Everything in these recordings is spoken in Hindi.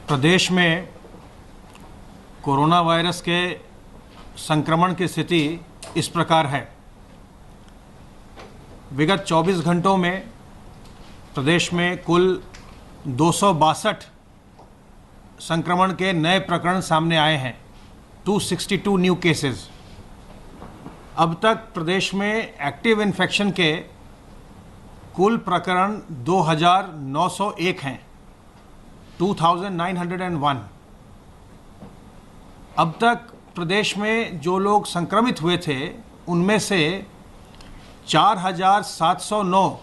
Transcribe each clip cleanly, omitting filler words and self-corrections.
प्रदेश में कोरोना वायरस के संक्रमण की स्थिति इस प्रकार है। विगत 24 घंटों में प्रदेश में कुल 262 संक्रमण के नए प्रकरण सामने आए हैं, 262 न्यू केसेस। अब तक प्रदेश में एक्टिव इन्फेक्शन के कुल प्रकरण 2901 हैं, 2901। अब तक प्रदेश में जो लोग संक्रमित हुए थे उनमें से 4709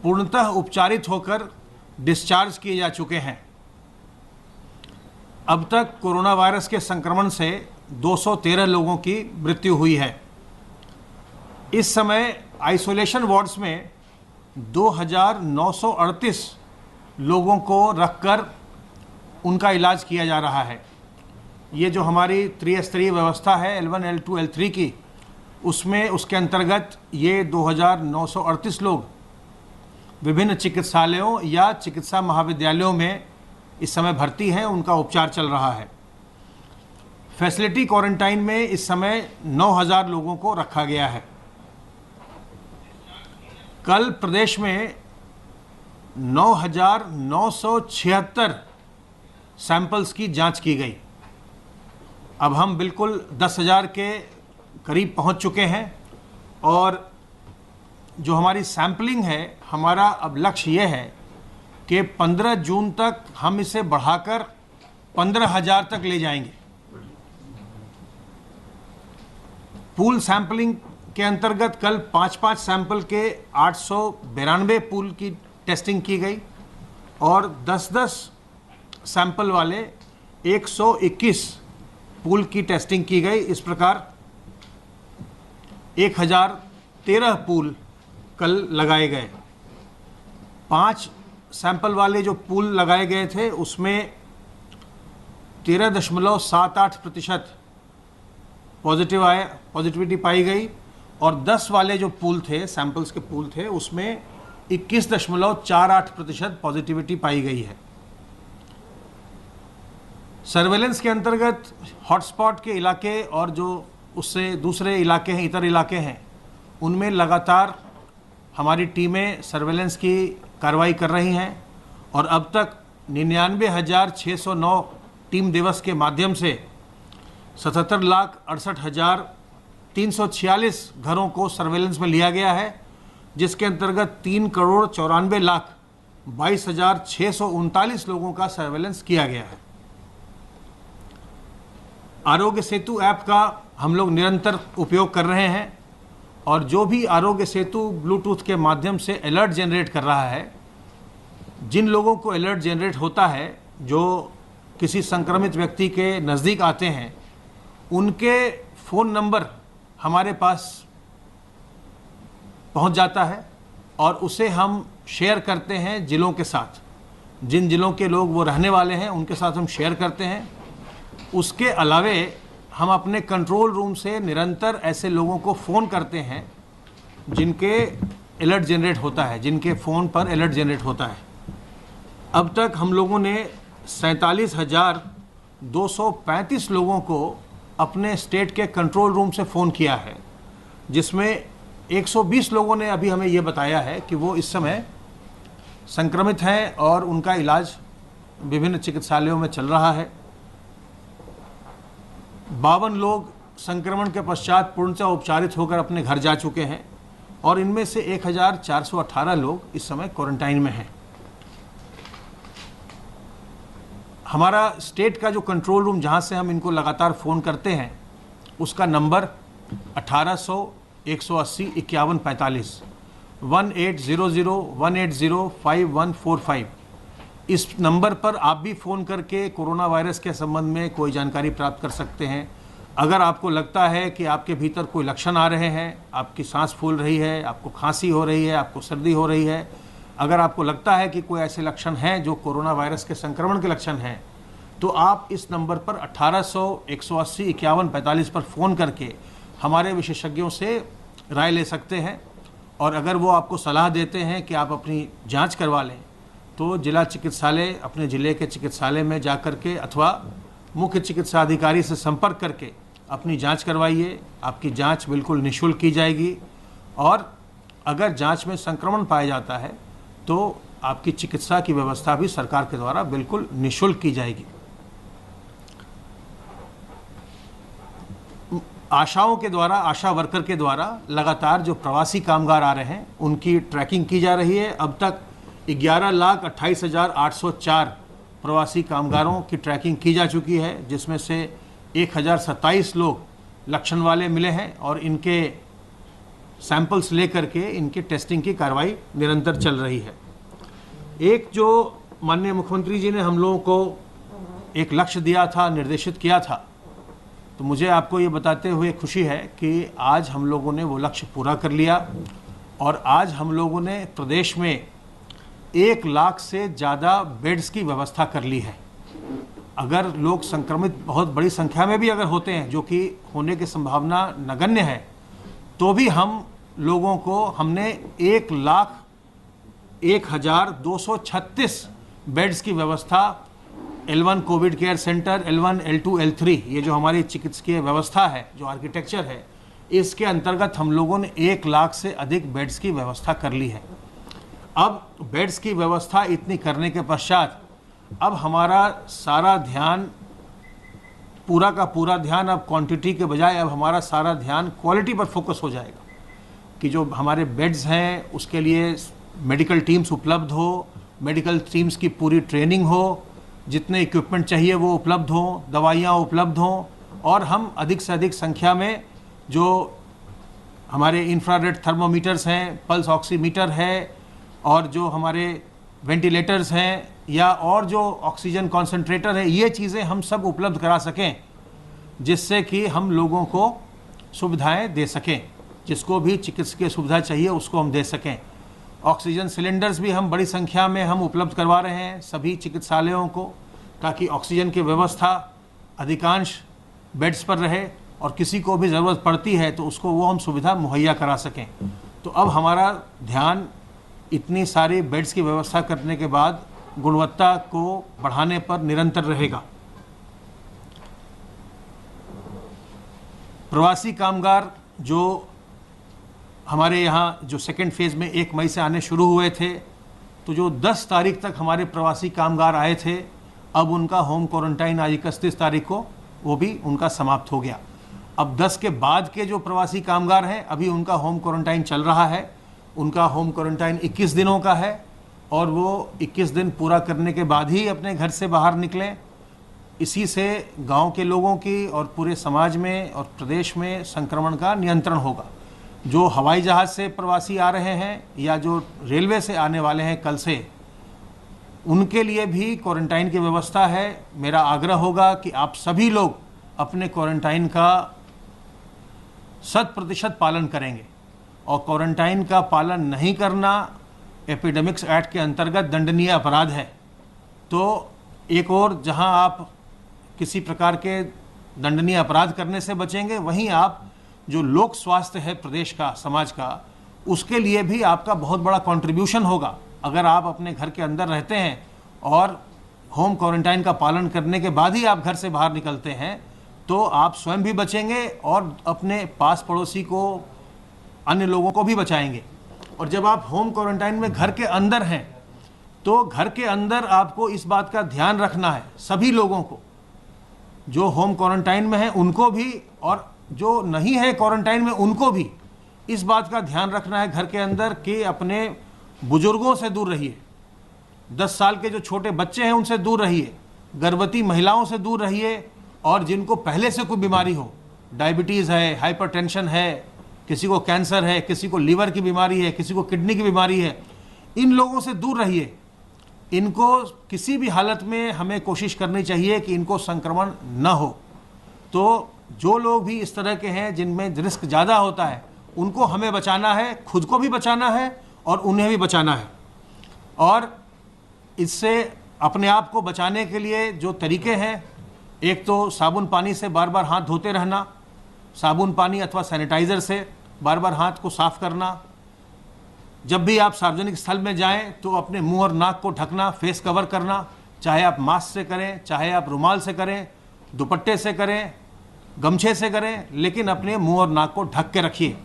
पूर्णतः उपचारित होकर डिस्चार्ज किए जा चुके हैं। अब तक कोरोना वायरस के संक्रमण से 213 लोगों की मृत्यु हुई है। इस समय आइसोलेशन वार्ड्स में 2938 लोगों को रखकर उनका इलाज किया जा रहा है। ये जो हमारी त्रिस्तरीय व्यवस्था है L1, L2, L3 की, उसमें उसके अंतर्गत ये 2938 लोग विभिन्न चिकित्सालयों या चिकित्सा महाविद्यालयों में इस समय भर्ती हैं, उनका उपचार चल रहा है। फैसिलिटी क्वारंटाइन में इस समय 9000 लोगों को रखा गया है। कल प्रदेश में 9976 सैंपल्स की जांच की गई। अब हम बिल्कुल 10,000 के करीब पहुंच चुके हैं और जो हमारी सैंपलिंग है, हमारा अब लक्ष्य ये है कि 15 जून तक हम इसे बढ़ाकर 15,000 तक ले जाएंगे। पूल सैंपलिंग के अंतर्गत कल 5-5 सैंपल के 892 पूल की टेस्टिंग की गई और 10-10 सैंपल वाले 121 पूल की टेस्टिंग की गई। इस प्रकार 1013 पूल कल लगाए गए। 5 सैंपल वाले जो पूल लगाए गए थे उसमें 13.78% पॉजिटिविटी पाई गई और 10 वाले जो पूल थे, सैंपल्स के पूल थे, उसमें 21.48% पॉजिटिविटी पाई गई है। सर्वेलेंस के अंतर्गत हॉटस्पॉट के इलाके और जो उससे दूसरे इलाके हैं, इतर इलाके हैं, उनमें लगातार हमारी टीमें सर्वेलेंस की कार्रवाई कर रही हैं और अब तक 99,609 टीम दिवस के माध्यम से 77,68,346 घरों को सर्वेलेंस में लिया गया है, जिसके अंतर्गत 3,94,22,639 लोगों का सर्वेलेंस किया गया है। आरोग्य सेतु ऐप का हम लोग निरंतर उपयोग कर रहे हैं और जो भी आरोग्य सेतु ब्लूटूथ के माध्यम से अलर्ट जनरेट कर रहा है, जिन लोगों को अलर्ट जनरेट होता है, जो किसी संक्रमित व्यक्ति के नज़दीक आते हैं, उनके फ़ोन नंबर हमारे पास पहुंच जाता है और उसे हम शेयर करते हैं ज़िलों के साथ। जिन ज़िलों के लोग वो रहने वाले हैं उनके साथ हम शेयर करते हैं। उसके अलावे हम अपने कंट्रोल रूम से निरंतर ऐसे लोगों को फ़ोन करते हैं जिनके अलर्ट जनरेट होता है, जिनके फ़ोन पर अलर्ट जनरेट होता है। अब तक हम लोगों ने 47,235 लोगों को अपने स्टेट के कंट्रोल रूम से फ़ोन किया है, जिसमें 120 लोगों ने अभी हमें ये बताया है कि वो इस समय संक्रमित हैं और उनका इलाज विभिन्न चिकित्सालयों में चल रहा है। 52 लोग संक्रमण के पश्चात पूर्णतः उपचारित होकर अपने घर जा चुके हैं और इनमें से 1,418 लोग इस समय क्वारंटाइन में हैं। हमारा स्टेट का जो कंट्रोल रूम, जहां से हम इनको लगातार फ़ोन करते हैं, उसका नंबर 1800-180-5145 1800-180-5145। इस नंबर पर आप भी फ़ोन करके कोरोना वायरस के संबंध में कोई जानकारी प्राप्त कर सकते हैं। अगर आपको लगता है कि आपके भीतर कोई लक्षण आ रहे हैं, आपकी सांस फूल रही है, आपको खांसी हो रही है, आपको सर्दी हो रही है, अगर आपको लगता है कि कोई ऐसे लक्षण हैं जो कोरोना वायरस के संक्रमण के लक्षण हैं, तो आप इस नंबर पर 1800-180-5145 पर फ़ोन करके हमारे विशेषज्ञों से राय ले सकते हैं। और अगर वो आपको सलाह देते हैं कि आप अपनी जांच करवा लें, तो जिला चिकित्सालय, अपने ज़िले के चिकित्सालय में जा कर के अथवा मुख्य चिकित्सा अधिकारी से संपर्क करके अपनी जांच करवाइए। आपकी जांच बिल्कुल निःशुल्क की जाएगी और अगर जांच में संक्रमण पाया जाता है तो आपकी चिकित्सा की व्यवस्था भी सरकार के द्वारा बिल्कुल निःशुल्क की जाएगी। आशाओं के द्वारा, आशा वर्कर के द्वारा लगातार जो प्रवासी कामगार आ रहे हैं उनकी ट्रैकिंग की जा रही है। अब तक 11,28,804 प्रवासी कामगारों की ट्रैकिंग की जा चुकी है, जिसमें से 1,027 लोग लक्षण वाले मिले हैं और इनके सैंपल्स लेकर के इनके टेस्टिंग की कार्रवाई निरंतर चल रही है। एक जो माननीय मुख्यमंत्री जी ने हम लोगों को एक लक्ष्य दिया था, निर्देशित किया था, तो मुझे आपको ये बताते हुए खुशी है कि आज हम लोगों ने वो लक्ष्य पूरा कर लिया और आज हम लोगों ने प्रदेश में 1 लाख से ज़्यादा बेड्स की व्यवस्था कर ली है। अगर लोग संक्रमित बहुत बड़ी संख्या में भी अगर होते हैं, जो कि होने की संभावना नगण्य है, तो भी हम लोगों को हमने 1,01,236 बेड्स की व्यवस्था L1 Covid care centre, L1, L2, L3, ये जो हमारी चिकित्सकीय व्यवस्था है, जो आर्किटेक्चर है, इसके अंतर्गत हम लोगों ने 1 लाख से अधिक बेड्स की व्यवस्था कर ली है। अब बेड्स की व्यवस्था इतनी करने के पश्चात अब हमारा सारा ध्यान, पूरा का पूरा ध्यान अब क्वांटिटी के बजाय अब हमारा सारा ध्यान क्वालिटी पर फोकस हो जाएगा कि जो हमारे बेड्स हैं उसके लिए मेडिकल टीम्स उपलब्ध हो, मेडिकल टीम्स की पूरी ट्रेनिंग हो, जितने इक्विपमेंट चाहिए वो उपलब्ध हों, दवाइयाँ उपलब्ध हों और हम अधिक से अधिक संख्या में जो हमारे इंफ्रारेड थर्मोमीटर्स हैं, पल्स ऑक्सीमीटर है और जो हमारे वेंटिलेटर्स हैं या और जो ऑक्सीजन कॉन्सेंट्रेटर है, ये चीज़ें हम सब उपलब्ध करा सकें, जिससे कि हम लोगों को सुविधाएं दे सकें। जिसको भी चिकित्सकीय सुविधा चाहिए उसको हम दे सकें। ऑक्सीजन सिलेंडर्स भी हम बड़ी संख्या में हम उपलब्ध करवा रहे हैं सभी चिकित्सालयों को, ताकि ऑक्सीजन की व्यवस्था अधिकांश बेड्स पर रहे और किसी को भी ज़रूरत पड़ती है तो उसको वो हम सुविधा मुहैया करा सकें। तो अब हमारा ध्यान इतनी सारी बेड्स की व्यवस्था करने के बाद गुणवत्ता को बढ़ाने पर निरंतर रहेगा। प्रवासी कामगार जो हमारे यहाँ जो सेकेंड फेज़ में 1 मई से आने शुरू हुए थे, तो जो 10 तारीख तक हमारे प्रवासी कामगार आए थे, अब उनका होम क्वारंटाइन आज 31 तारीख को वो भी उनका समाप्त हो गया। अब 10 के बाद के जो प्रवासी कामगार हैं अभी उनका होम क्वारंटाइन चल रहा है। उनका होम क्वारंटाइन 21 दिनों का है और वो 21 दिन पूरा करने के बाद ही अपने घर से बाहर निकलें। इसी से गांव के लोगों की और पूरे समाज में और प्रदेश में संक्रमण का नियंत्रण होगा। जो हवाई जहाज़ से प्रवासी आ रहे हैं या जो रेलवे से आने वाले हैं कल से, उनके लिए भी क्वारंटाइन की व्यवस्था है। मेरा आग्रह होगा कि आप सभी लोग अपने क्वारंटाइन का 100% पालन करेंगे और क्वारंटाइन का पालन नहीं करना एपिडेमिक्स एक्ट के अंतर्गत दंडनीय अपराध है। तो एक और जहां आप किसी प्रकार के दंडनीय अपराध करने से बचेंगे, वहीं आप जो लोक स्वास्थ्य है प्रदेश का, समाज का, उसके लिए भी आपका बहुत बड़ा कंट्रीब्यूशन होगा। अगर आप अपने घर के अंदर रहते हैं और होम क्वारंटाइन का पालन करने के बाद ही आप घर से बाहर निकलते हैं, तो आप स्वयं भी बचेंगे और अपने पास पड़ोसी को, अन्य लोगों को भी बचाएंगे। और जब आप होम क्वारंटाइन में घर के अंदर हैं, तो घर के अंदर आपको इस बात का ध्यान रखना है, सभी लोगों को, जो होम क्वारंटाइन में हैं उनको भी और जो नहीं है क्वारंटाइन में उनको भी, इस बात का ध्यान रखना है घर के अंदर कि अपने बुजुर्गों से दूर रहिए, 10 साल के जो छोटे बच्चे हैं उनसे दूर रहिए, गर्भवती महिलाओं से दूर रहिए और जिनको पहले से कोई बीमारी हो, डायबिटीज़ है, हाइपरटेंशन है, किसी को कैंसर है, किसी को लीवर की बीमारी है, किसी को किडनी की बीमारी है, इन लोगों से दूर रहिए। इनको किसी भी हालत में हमें कोशिश करनी चाहिए कि इनको संक्रमण न हो। तो जो लोग भी इस तरह के हैं जिनमें रिस्क ज़्यादा होता है, उनको हमें बचाना है, खुद को भी बचाना है और उन्हें भी बचाना है। और इससे अपने आप को बचाने के लिए जो तरीके हैं, एक तो साबुन पानी से बार बार हाथ धोते रहना, साबुन पानी अथवा सैनिटाइज़र से बार बार हाथ को साफ़ करना, जब भी आप सार्वजनिक स्थल में जाएं तो अपने मुंह और नाक को ढकना, फेस कवर करना, चाहे आप मास्क से करें, चाहे आप रुमाल से करें, दुपट्टे से करें, गमछे से करें, लेकिन अपने मुंह और नाक को ढक के रखिए।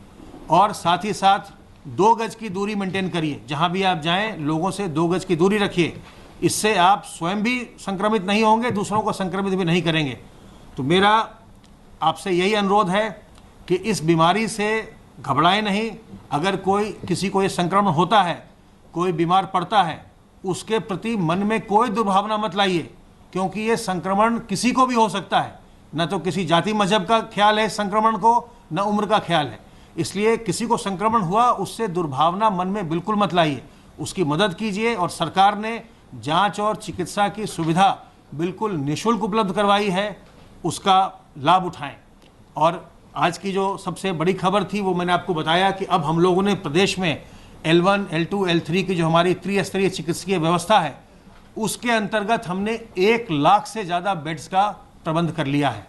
और साथ ही साथ 2 गज की दूरी मेंटेन करिए। जहां भी आप जाएं लोगों से 2 गज की दूरी रखिए। इससे आप स्वयं भी संक्रमित नहीं होंगे, दूसरों को संक्रमित भी नहीं करेंगे। तो मेरा आपसे यही अनुरोध है कि इस बीमारी से घबराएं नहीं। अगर किसी को ये संक्रमण होता है, कोई बीमार पड़ता है, उसके प्रति मन में कोई दुर्भावना मत लाइए, क्योंकि ये संक्रमण किसी को भी हो सकता है। न तो किसी जाति मजहब का ख्याल है संक्रमण को, न उम्र का ख्याल है। इसलिए किसी को संक्रमण हुआ उससे दुर्भावना मन में बिल्कुल मत लाइए, उसकी मदद कीजिए। और सरकार ने जांच और चिकित्सा की सुविधा बिल्कुल निःशुल्क उपलब्ध करवाई है, उसका लाभ उठाएं। और आज की जो सबसे बड़ी खबर थी वो मैंने आपको बताया कि अब हम लोगों ने प्रदेश में L1, L2, L3 की जो हमारी त्रिस्तरीय चिकित्सकीय व्यवस्था है, उसके अंतर्गत हमने 1 लाख से ज़्यादा बेड्स का प्रबंध कर लिया है।